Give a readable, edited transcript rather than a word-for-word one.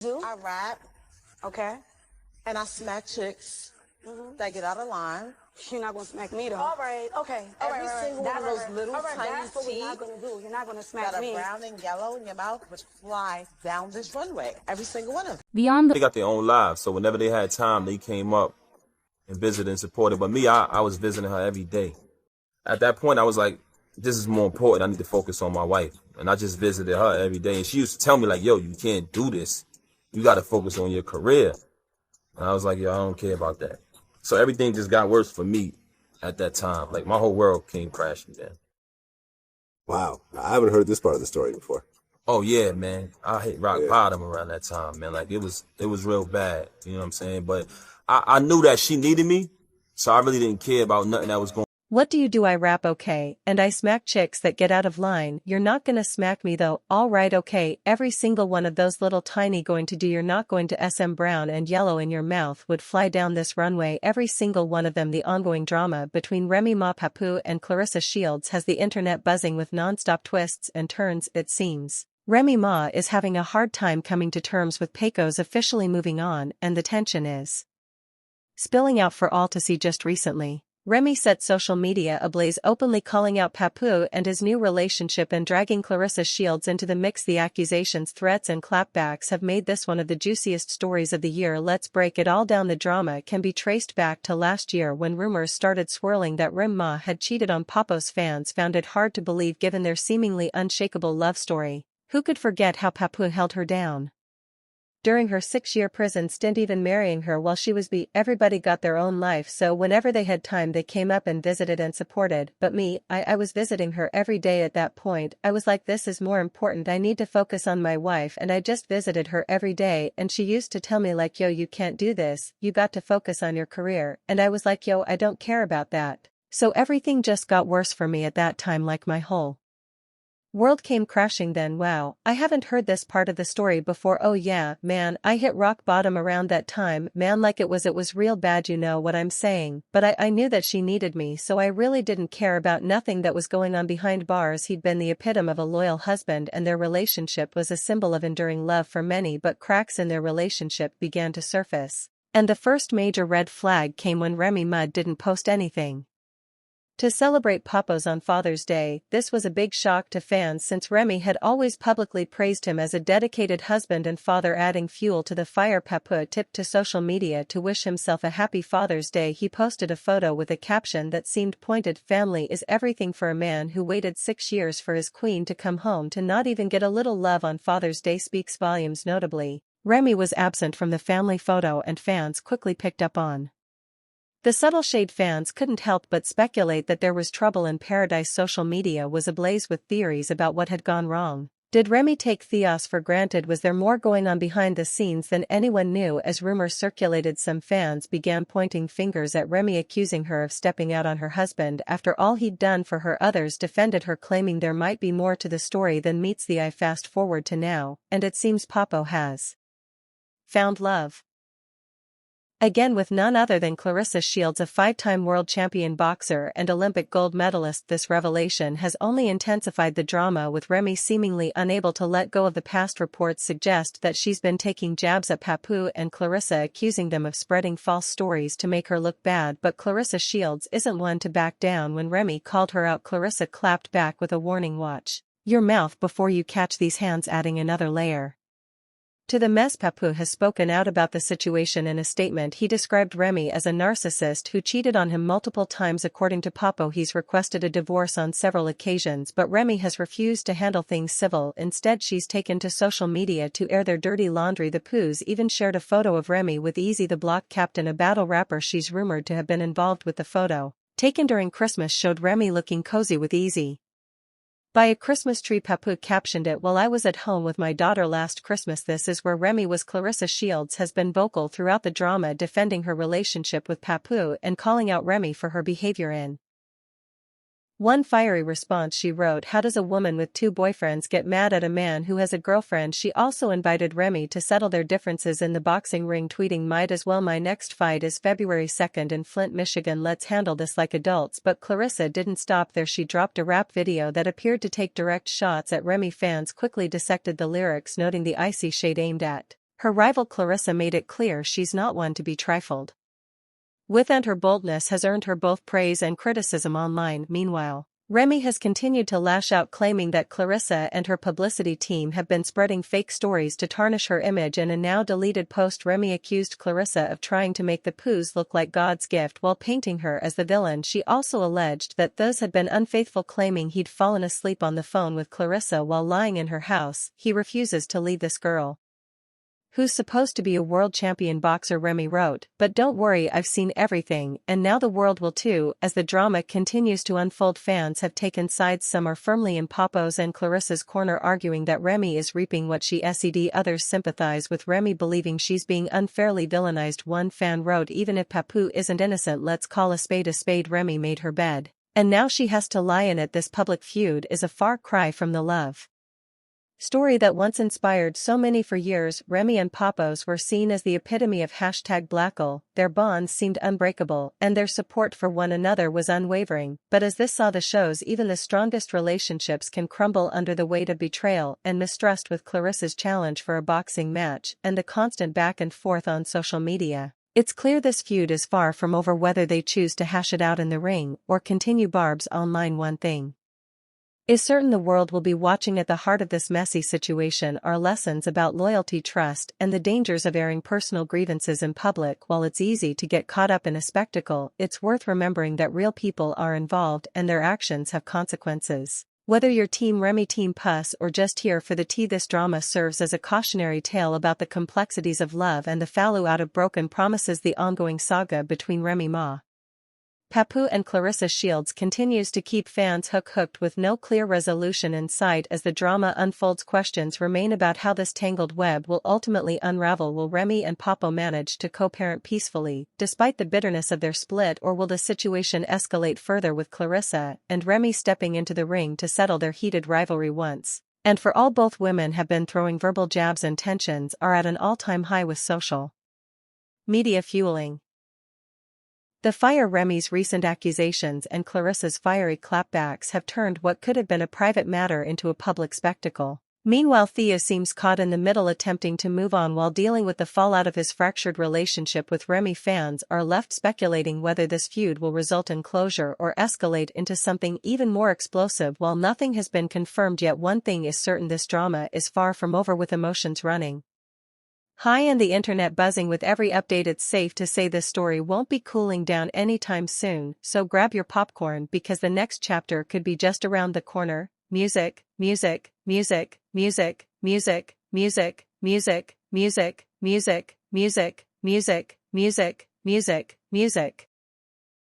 I rap, Okay. and I smack chicks that get out of line. You're not gonna smack me though. All right. Okay. Every single one of those little all right, tiny that's what we're not teeth gonna do. You're not gonna smack that are me. brown and yellow in your mouth would fly down this runway. Every single one of them. They got their own lives, so whenever they had time, they came up and visited and supported. But me, I was visiting her every day. At that point, I was like, this is more important. I need to focus on my wife. And I just visited her every day. And she used to tell me, like, yo, you can't do this. You got to focus on your career. And I was like, yo, I don't care about that. So everything just got worse for me at that time. Like, my whole world came crashing down. Wow. I haven't heard this part of the story before. Oh, yeah, man. I hit rock bottom around that time, man. Like, it was real bad. You know what I'm saying? But I knew that she needed me. So I really didn't care about nothing that was going on. What do you do? I rap okay, and I smack chicks that get out of line. You're not gonna smack me though. Alright, okay, every single one of those little tiny going to do. You're not going to SM brown and yellow in your mouth would fly down this runway. Every single one of them. The ongoing drama between Remy Ma, Papoose and Claressa Shields has the internet buzzing with non-stop twists and turns. It seems Remy Ma is having a hard time coming to terms with Papoose officially moving on, and the tension is spilling out for all to see. Just recently, Remy set social media ablaze, openly calling out Papoose and his new relationship and dragging Claressa Shields into the mix. The accusations, threats and clapbacks have made this one of the juiciest stories of the year. Let's break it all down. The drama can be traced back to last year when rumors started swirling that Remy Ma had cheated on Papoose. Fans found it hard to believe given their seemingly unshakable love story. Who could forget how Papoose held her down during her 6-year prison stint, even marrying her while she was beat? Everybody got their own life, so whenever they had time they came up and visited and supported. But me, I was visiting her every day at that point. I was like, this is more important. I need to focus on my wife, and I just visited her every day, and she used to tell me like, yo, you can't do this, you got to focus on your career. And I was like, yo, I don't care about that. So everything just got worse for me at that time, like my whole world came crashing then. Wow, I haven't heard this part of the story before. Oh yeah, man, I hit rock bottom around that time, man. Like it was real bad, you know what I'm saying? But I knew that she needed me, so I really didn't care about nothing that was going on behind bars. He'd been the epitome of a loyal husband, and their relationship was a symbol of enduring love for many. But cracks in their relationship began to surface, and the first major red flag came when Remy Ma didn't post anything to celebrate Papoose on Father's Day. This was a big shock to fans since Remy had always publicly praised him as a dedicated husband and father. Adding fuel to the fire, Papoose tipped to social media to wish himself a happy Father's Day. He posted a photo with a caption that seemed pointed. Family is everything for a man who waited 6 years for his queen to come home to not even get a little love on Father's Day speaks volumes. Notably, Remy was absent from the family photo, and fans quickly picked up on the subtle shade. Fans couldn't help but speculate that there was trouble in paradise. Social media was ablaze with theories about what had gone wrong. Did Remy take Theos for granted? Was there more going on behind the scenes than anyone knew? As rumors circulated, some fans began pointing fingers at Remy, accusing her of stepping out on her husband after all he'd done for her. Others defended her, claiming there might be more to the story than meets the eye. Fast forward to now, and it seems Papoose has found love again with none other than Claressa Shields, a 5-time world champion boxer and Olympic gold medalist. This revelation has only intensified the drama, with Remy seemingly unable to let go of the past. Reports suggest that she's been taking jabs at Papoose and Claressa, accusing them of spreading false stories to make her look bad. But Claressa Shields isn't one to back down. When Remy called her out, Claressa clapped back with a warning, watch your mouth before you catch these hands, adding another layer to the mess. Papoose has spoken out about the situation. In a statement, he described Remy as a narcissist who cheated on him multiple times. According to Papoose, he's requested a divorce on several occasions, but Remy has refused to handle things civil. Instead, she's taken to social media to air their dirty laundry. The Papoose even shared a photo of Remy with Easy the Block Captain, a battle rapper she's rumored to have been involved with. The photo, taken during Christmas, showed Remy looking cozy with Easy by a Christmas tree. Papoose captioned it, "While I was at home with my daughter last Christmas." This is where Remy was. Claressa Shields has been vocal throughout the drama, defending her relationship with Papoose and calling out Remy for her behavior. In one fiery response, she wrote, "How does a woman with 2 boyfriends get mad at a man who has a girlfriend?" She also invited Remy to settle their differences in the boxing ring, tweeting, "Might as well. My next fight is February 2nd in Flint, Michigan. Let's handle this like adults." But Claressa didn't stop there. She dropped a rap video that appeared to take direct shots at Remy. Fans quickly dissected the lyrics, noting the icy shade aimed at Her rival Claressa made it clear she's not one to be trifled with, and her boldness has earned her both praise and criticism online. Meanwhile, Remy has continued to lash out, claiming that Claressa and her publicity team have been spreading fake stories to tarnish her image. In a now deleted post, Remy accused Claressa of trying to make the Papoose look like God's gift while painting her as the villain. She also alleged that those had been unfaithful, claiming he'd fallen asleep on the phone with Claressa while lying in her house. He refuses to leave this girl, who's supposed to be a world champion boxer, Remy wrote, but don't worry, I've seen everything, and now the world will too. As the drama continues to unfold, fans have taken sides. Some are firmly in Papoose and Claressa's corner, arguing that Remy is reaping what she sed. Others sympathize with Remy, believing she's being unfairly villainized. One fan wrote, even if Papoose isn't innocent, let's call a spade a spade. Remy made her bed, and now she has to lie in it. This public feud is a far cry from the love story that once inspired so many. For years, Remy and Papoose were seen as the epitome of #blackle. Their bonds seemed unbreakable, and their support for one another was unwavering. But as this saw the shows, even the strongest relationships can crumble under the weight of betrayal and mistrust. With Claressa's challenge for a boxing match and the constant back and forth on social media, it's clear this feud is far from over. Whether they choose to hash it out in the ring or continue barbs online, one thing is certain: the world will be watching. At the heart of this messy situation are lessons about loyalty, trust, and the dangers of airing personal grievances in public. While it's easy to get caught up in a spectacle, it's worth remembering that real people are involved and their actions have consequences. Whether you're Team Remy, Team Puss, or just here for the tea, this drama serves as a cautionary tale about the complexities of love and the fallout of broken promises. The ongoing saga between Remy Ma, Papoose and Claressa Shields continues to keep fans hooked with no clear resolution in sight. As the drama unfolds, questions remain about how this tangled web will ultimately unravel. Will Remy and Papoose manage to co-parent peacefully, despite the bitterness of their split, or will the situation escalate further, with Claressa and Remy stepping into the ring to settle their heated rivalry once and for all? Both women have been throwing verbal jabs, and tensions are at an all-time high, with social media fueling the fire. Remy's recent accusations and Claressa's fiery clapbacks have turned what could have been a private matter into a public spectacle. Meanwhile, Theo seems caught in the middle, attempting to move on while dealing with the fallout of his fractured relationship with Remy. Fans are left speculating whether this feud will result in closure or escalate into something even more explosive. While nothing has been confirmed yet, one thing is certain: this drama is far from over, with emotions running high and the internet buzzing with every update. It's safe to say this story won't be cooling down anytime soon, so grab your popcorn, because the next chapter could be just around the corner. Music, music, music, music, music, music, music, music, music, music, music, music, music, music.